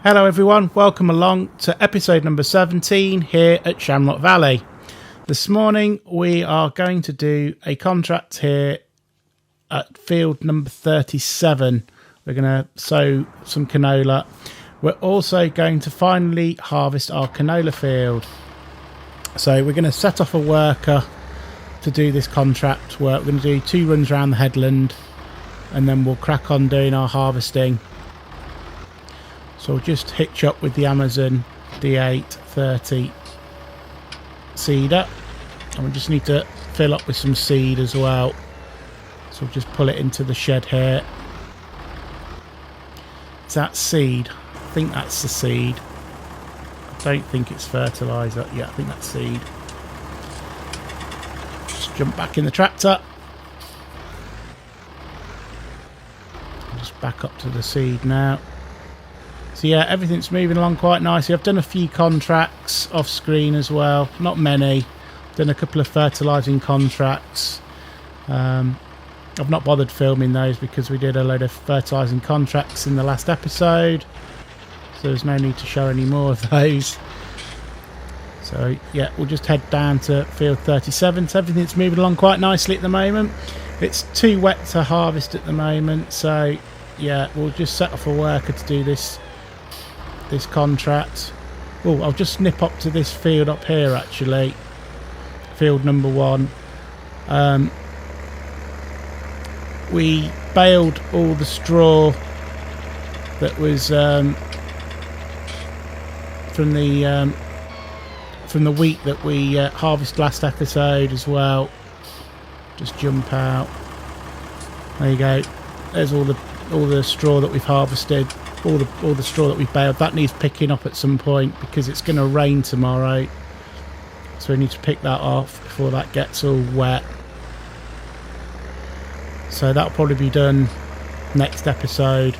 Hello everyone, welcome along to episode number 17 here at Shamrock Valley. This morning we are going to do a contract here at field number 37. We're going to sow some canola. We're also going to finally harvest our canola field. So we're going to set off a worker to do this contract work. We're going to do 2 runs around the headland and then we'll crack on doing our harvesting. So we'll just hitch up with the Amazon D830 seeder, and we just need to fill up with some seed as well. So we'll just pull it into the shed here. Is that seed? I think that's the seed. I don't think it's fertiliser. Yeah, I think that's seed. Just jump back in the tractor. Just back up to the seed now. So yeah, everything's moving along quite nicely. I've done a few contracts off screen as well, not many. Done a couple of fertilising contracts. I've not bothered filming those because we did a load of fertilising contracts in the last episode, so there's no need to show any more of those. So yeah, we'll just head down to field 37. So everything's moving along quite nicely at the moment. It's too wet to harvest at the moment, so yeah, we'll just set off a worker to do this contract. Oh, I'll just nip up to this field up here actually, field number 1. We baled all the straw that was from the wheat that we harvested last episode as well. Just jump out. There you go. There's all the straw that we've harvested. All the straw that we've baled. That needs picking up at some point because it's going to rain tomorrow, so we need to pick that off before that gets all wet. So that'll probably be done next episode,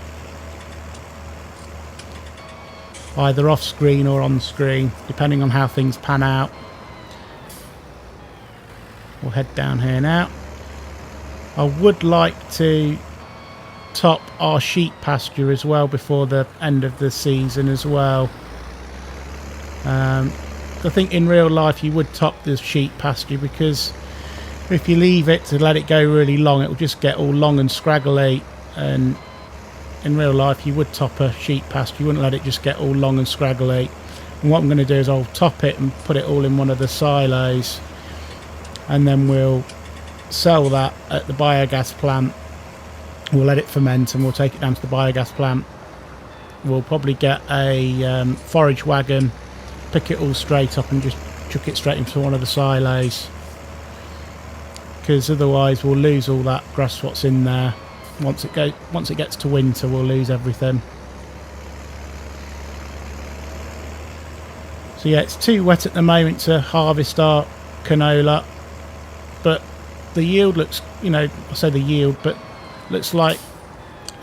either off screen or on screen, depending on how things pan out. We'll head down here now. I would like to top our sheep pasture as well before the end of the season as well. I think in real life you would top the sheep pasture, because if you leave it to let it go really long, it will just get all long and scraggly, and in real life you would top a sheep pasture. You wouldn't let it just get all long and scraggly. And what I'm going to do is I'll top it and put it all in one of the silos, and then we'll sell that at the biogas plant. We'll let it ferment and we'll take it down to the biogas plant. We'll probably get a forage wagon, pick it all straight up and just chuck it straight into one of the silos, because otherwise we'll lose all that grass what's in there. Once it gets to winter, we'll lose everything. So yeah, it's too wet at the moment to harvest our canola, but the yield looks, I say the yield, but looks like,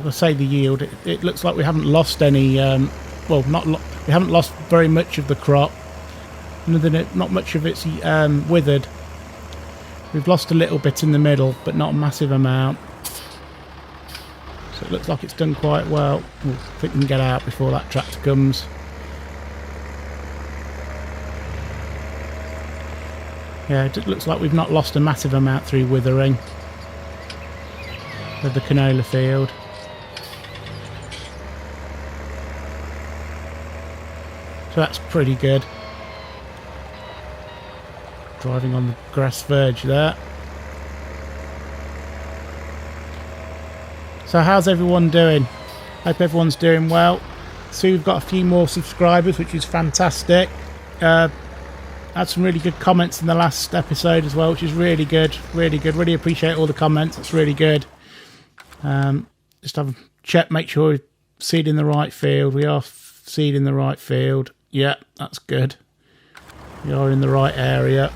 if I say the yield, it looks like we haven't lost any, we haven't lost very much of the crop. Not much of it's withered. We've lost a little bit in the middle, but not a massive amount. So it looks like it's done quite well. I think we can get out before that tractor comes. Yeah, it looks like we've not lost a massive amount through withering of the canola field. So that's pretty good. Driving on the grass verge there. So how's everyone doing? Hope everyone's doing well. So we've got a few more subscribers, which is fantastic. Had some really good comments in the last episode as well, which is really good. Really appreciate all the comments. It's really good. Just have a check, make sure we're seeding the right field. We are seeding the right field. Yeah, that's good. We are in the right area.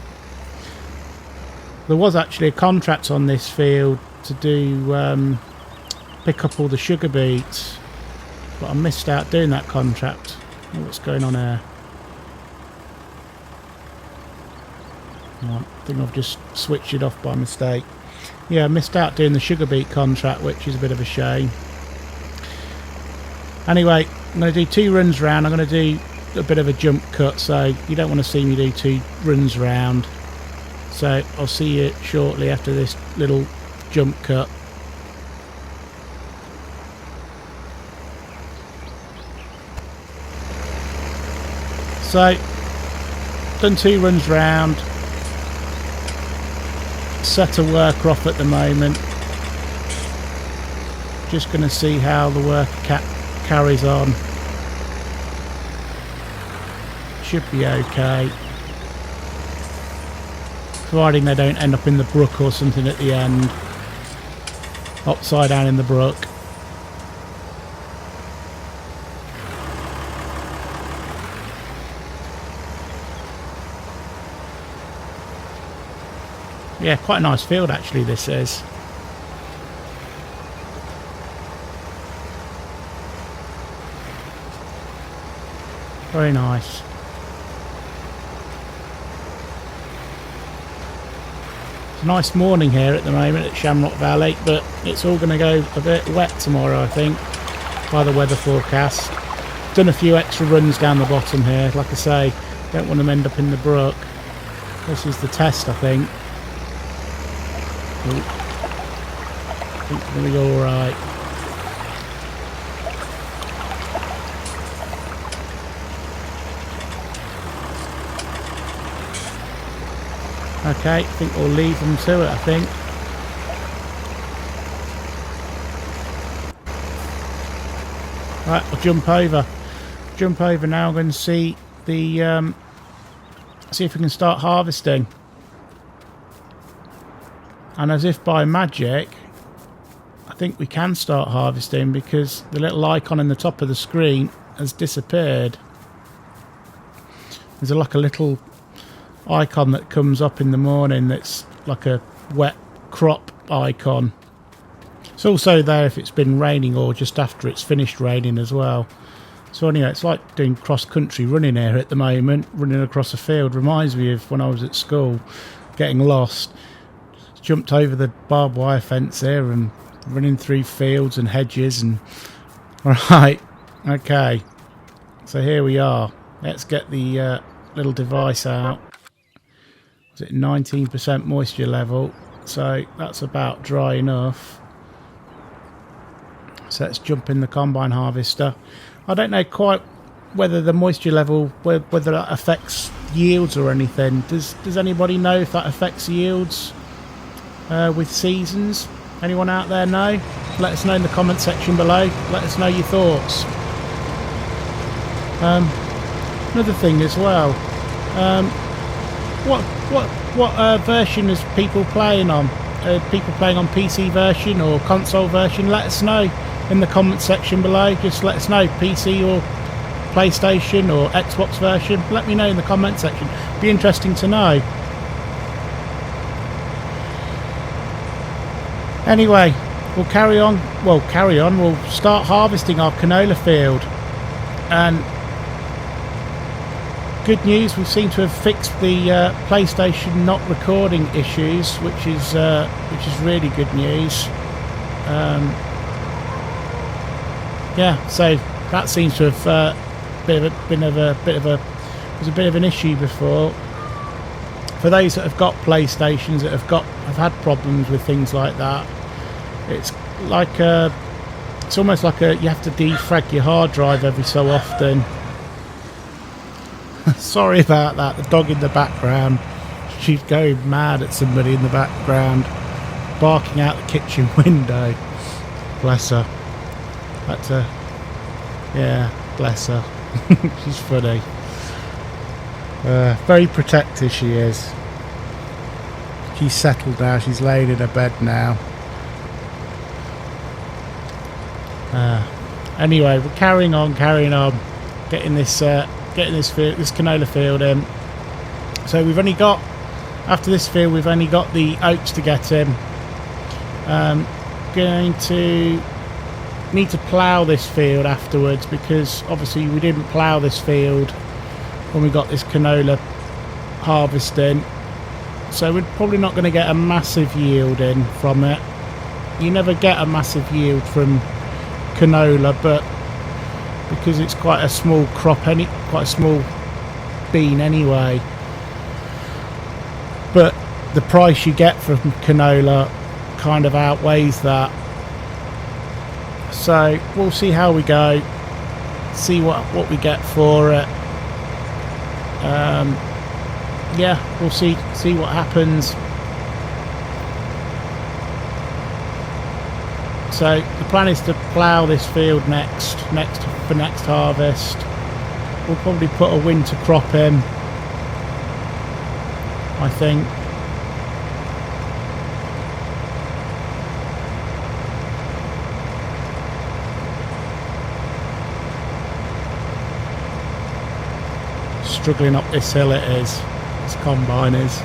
There was actually a contract on this field to do pick up all the sugar beets, but I missed out doing that contract. What's going on here? I think I've just switched it off by mistake. Yeah, I missed out doing the sugar beet contract, which is a bit of a shame. Anyway, I'm going to do 2 runs round. I'm going to do a bit of a jump cut, so you don't want to see me do 2 runs round. So I'll see you shortly after this little jump cut. So, done 2 runs round. Set a worker off at the moment. Just going to see how the worker carries on. Should be okay. Providing they don't end up in the brook or something at the end. Upside down in the brook. Yeah, quite a nice field actually this is. Very nice. It's a nice morning here at the moment at Shamrock Valley, but it's all going to go a bit wet tomorrow I think, by the weather forecast. Done a few extra runs down the bottom here, like I say, don't want them to end up in the brook. This is the test I think. I think it's going to be alright. Okay, I think we'll leave them to it, I think. Right, I'll jump over. Jump over now, I'm going to see the see if we can start harvesting. And as if by magic, I think we can start harvesting because the little icon in the top of the screen has disappeared. There's like a little icon that comes up in the morning that's like a wet crop icon. It's also there if it's been raining or just after it's finished raining as well. So anyway, it's like doing cross-country running here at the moment, running across a field. Reminds me of when I was at school, getting lost. Jumped over the barbed wire fence here and running through fields and hedges and... Alright, okay. So here we are. Let's get the little device out. Was it 19% moisture level? So that's about dry enough. So let's jump in the combine harvester. I don't know quite whether the moisture level, whether that affects yields or anything. Does anybody know if that affects yields with seasons? Anyone out there know? Let us know in the comment section below. Let us know your thoughts. Another thing as well. What version is people playing on? People playing on PC version or console version? Let us know in the comment section below. Just let us know, PC or PlayStation or Xbox version. Let me know in the comment section. Be interesting to know. Anyway, we'll carry on. We'll start harvesting our canola field. And good news, we seem to have fixed the PlayStation not recording issues, which is really good news. Yeah, so that seems to have was a bit of an issue before. For those that have got PlayStations that have had problems with things like that, it's like it's almost like you have to defrag your hard drive every so often. Sorry about that. The dog in the background, she's going mad at somebody in the background, barking out the kitchen window. Bless her. But yeah, bless her. She's funny. Very protective she is. She's settled now. She's laid in her bed now. Anyway, we're carrying on, getting this canola field in. So we've only got, after this field, we've only got the oats to get in. Going to need to plough this field afterwards because obviously we didn't plough this field when we got this canola harvesting, so we're probably not going to get a massive yield in from it. You never get a massive yield from canola, but because it's quite a small crop, quite a small bean anyway. But the price you get from canola kind of outweighs that. So we'll see how we go, see what we get for it. Yeah, we'll see what happens. So the plan is to plough this field next harvest. We'll probably put a winter crop in, I think. Struggling up this hill it is, this combine is.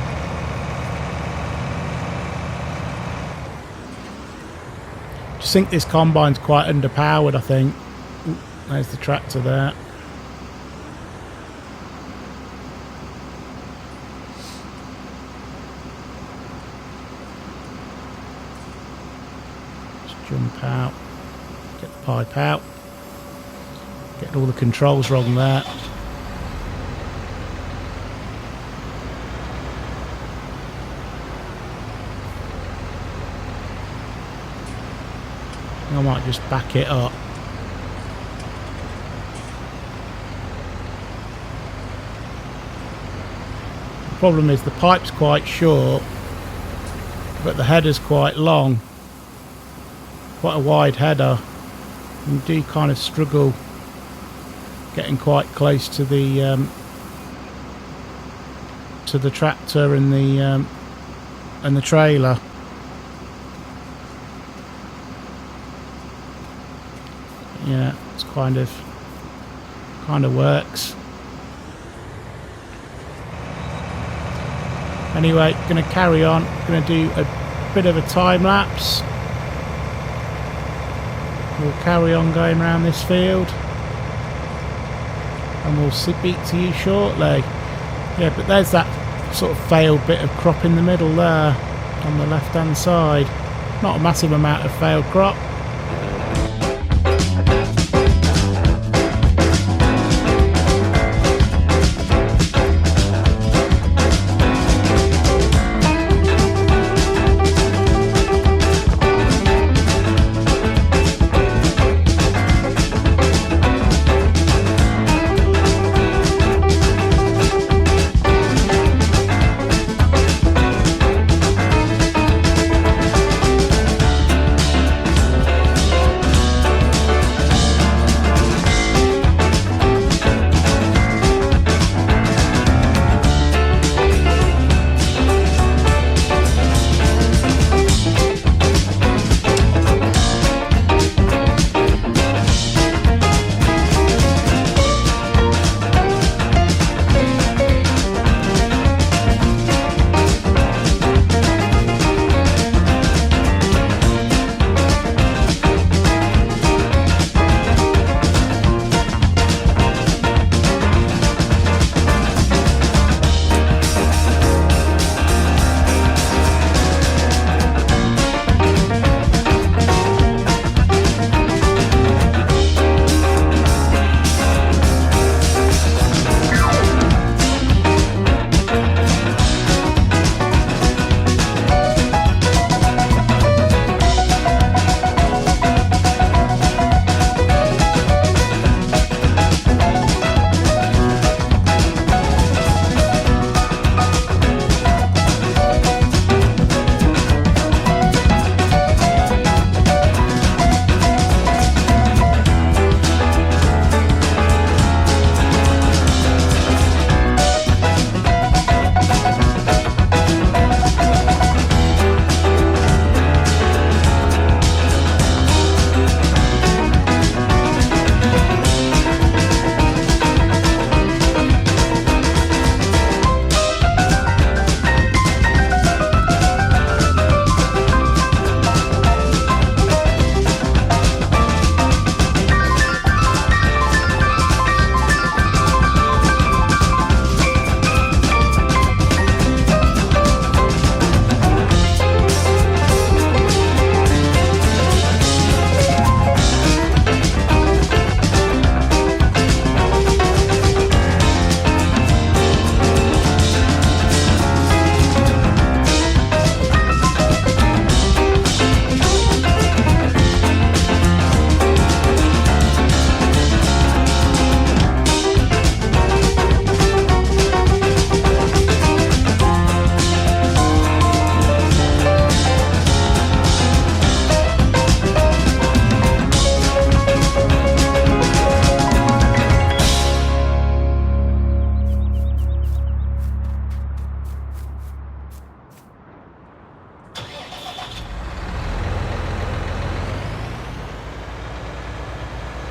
Just think this combine's quite underpowered, I think. Ooh, there's the tractor there. Just jump out, get the pipe out, getting all the controls wrong there. I might just back it up. The problem is the pipe's quite short, but the header's quite long. Quite a wide header. You do kind of struggle getting quite close to the tractor and the trailer. Yeah, it's kind of works. Anyway, going to carry on. Going to do a bit of a time lapse. We'll carry on going around this field, and we'll speak to you shortly. Yeah, but there's that sort of failed bit of crop in the middle there on the left hand side. Not a massive amount of failed crop.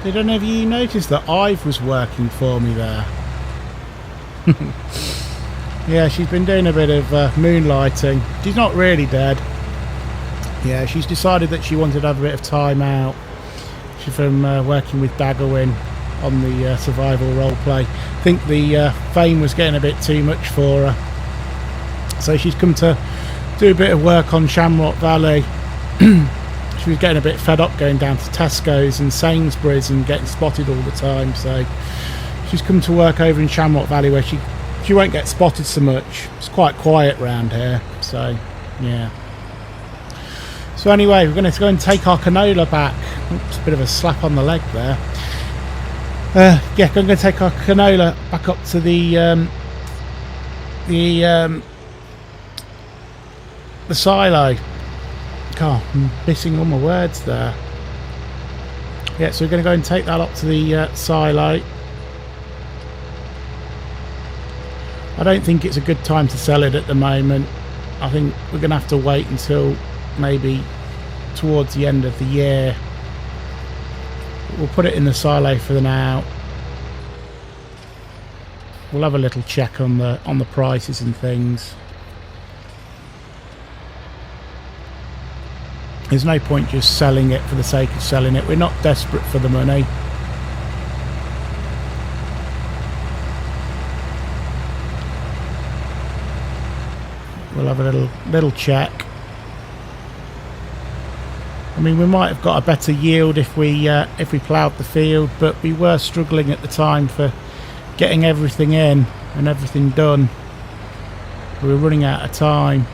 Did any of you notice that Ive was working for me there? Yeah, she's been doing a bit of moonlighting. She's not really dead. Yeah, she's decided that she wanted to have a bit of time out. She's from working with Daggerwin on the survival roleplay. I think the fame was getting a bit too much for her. So she's come to do a bit of work on Shamrock Valley. She was getting a bit fed up going down to Tesco's and Sainsbury's and getting spotted all the time. So she's come to work over in Shamrock Valley where she won't get spotted so much. It's quite quiet around here. So, yeah. So anyway, we're going to go and take our canola back. Oops, a bit of a slap on the leg there. Yeah, I'm going to take our canola back up to the silo. God, I'm missing all my words there. Yeah, so we're going to go and take that up to the silo. I don't think it's a good time to sell it at the moment. I think we're going to have to wait until maybe towards the end of the year. We'll put it in the silo for now. We'll have a little check on the prices and things. There's no point just selling it for the sake of selling it. We're not desperate for the money. We'll have a little check. I mean, we might have got a better yield if we ploughed the field, but we were struggling at the time for getting everything in and everything done. We were running out of time.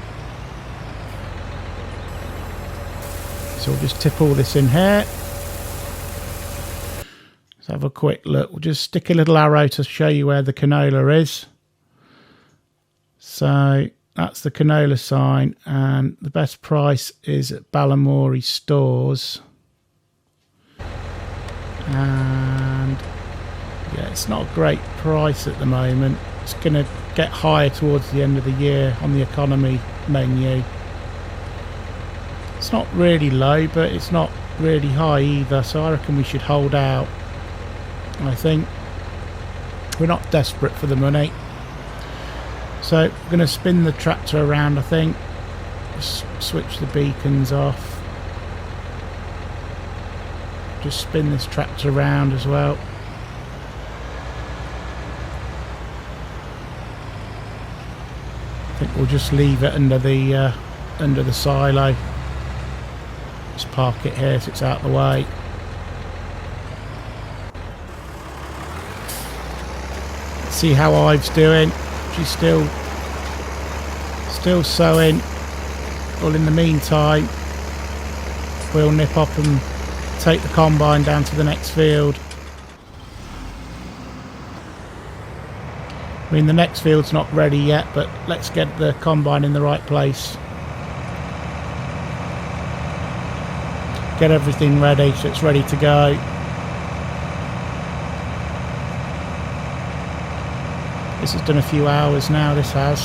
So we'll just tip all this in here. Let's have a quick look. We'll just stick a little arrow to show you where the canola is. So that's the canola sign, and the best price is at Ballamori stores. And yeah, it's not a great price at the moment. It's going to get higher towards the end of the year on the economy menu. It's not really low, but it's not really high either, so I reckon we should hold out. I think we're not desperate for the money. So we're going to spin the tractor around, I think. Just switch the beacons off. Just spin this tractor around as well. I think we'll just leave it under the silo. Just park it here so it's out of the way. Let's see how Ive's doing. She's still sowing. Well, in the meantime, we'll nip up and take the combine down to the next field. I mean, the next field's not ready yet, but let's get the combine in the right place. Get everything ready so it's ready to go. This has done a few hours now, this has.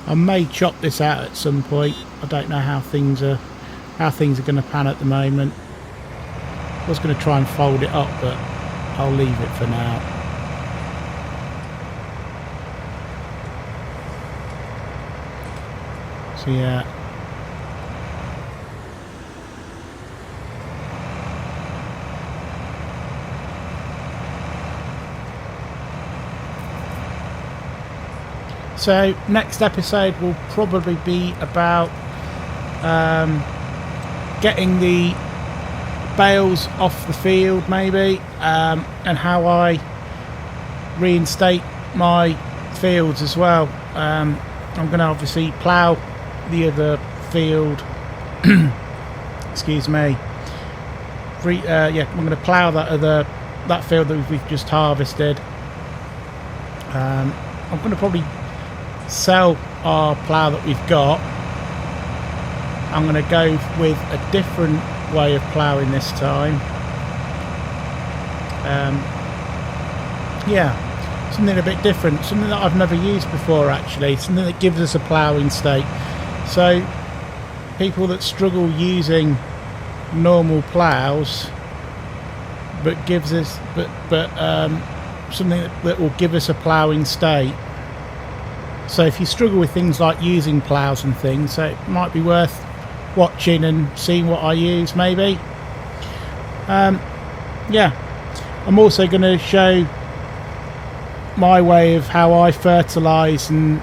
I may chop this out at some point. I don't know how things are going to pan at the moment. I was going to try and fold it up, but I'll leave it for now. So yeah. So next episode will probably be about getting the bales off the field maybe, and how I reinstate my fields as well. I'm going to obviously plough the other field. Excuse me. Yeah, I'm going to plough that field that we've just harvested. I'm going to probably sell our plough that we've got. I'm going to go with a different way of ploughing this time. Yeah, something a bit different, something that I've never used before actually, something that gives us a ploughing stake. So people that struggle using normal ploughs, but gives us something that will give us a ploughing state. So if you struggle with things like using ploughs and things, so it might be worth watching and seeing what I use maybe. Yeah, I'm also going to show my way of how I fertilise and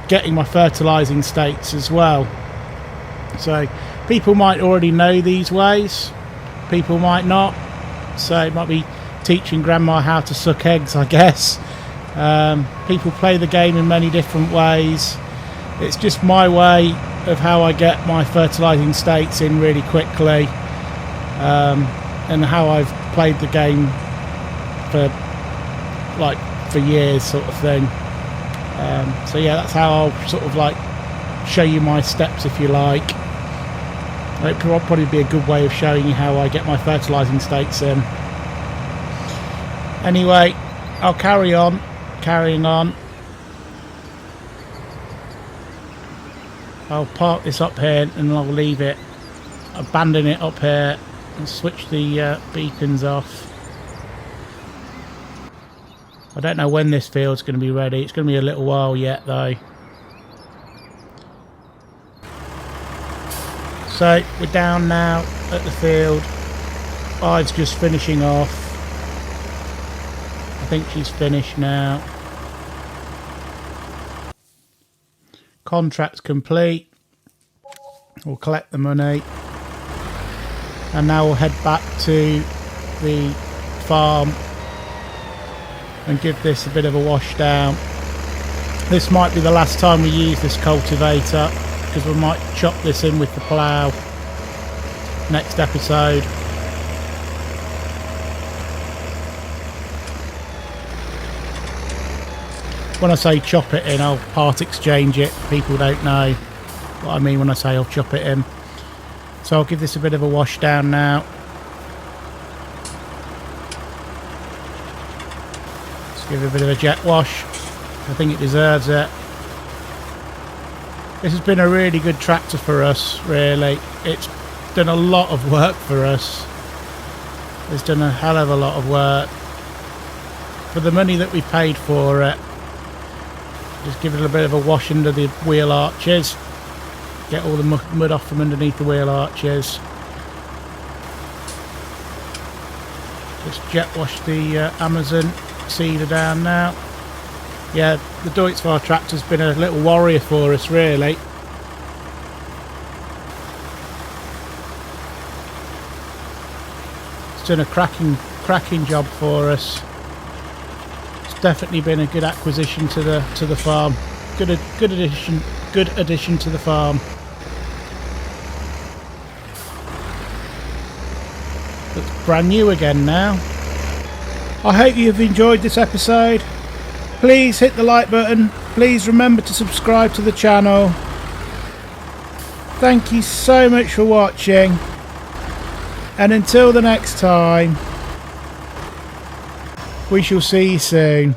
getting my fertilising states as well. So people might already know these ways, people might not, so it might be teaching grandma how to suck eggs, I guess. People play the game in many different ways. It's just my way of how I get my fertilising states in really quickly, and how I've played the game for years, sort of thing. So yeah, that's how I'll sort of like show you my steps, if you like. It will probably be a good way of showing you how I get my fertilising states in. Anyway, I'll carrying on. I'll park this up here and I'll leave it, abandon it up here and switch the beacons off. I don't know when this field's going to be ready. It's going to be a little while yet though. So we're down now at the field. Ive's just finishing off. I think she's finished now. Contract's complete. We'll collect the money. And now we'll head back to the farm and give this a bit of a wash down. This might be the last time we use this cultivator, because we might chop this in with the plough next episode. When I say chop it in, I'll part exchange it. People don't know what I mean when I say I'll chop it in. So I'll give this a bit of a wash down now. Let's give it a bit of a jet wash. I think it deserves it. This has been a really good tractor for us, really. It's done a lot of work for us. It's done a hell of a lot of work. For the money that we paid for it, just give it a bit of a wash under the wheel arches. Get all the mud off from underneath the wheel arches. Just jet wash the Amazon seeder down now. Yeah, the Deutz-Fahr tractor's been a little warrior for us, really. It's done a cracking job for us. It's definitely been a good acquisition to the farm. Good addition to the farm. Looks brand new again now. I hope you've enjoyed this episode. Please hit the like button. Please remember to subscribe to the channel. Thank you so much for watching. And until the next time, we shall see you soon.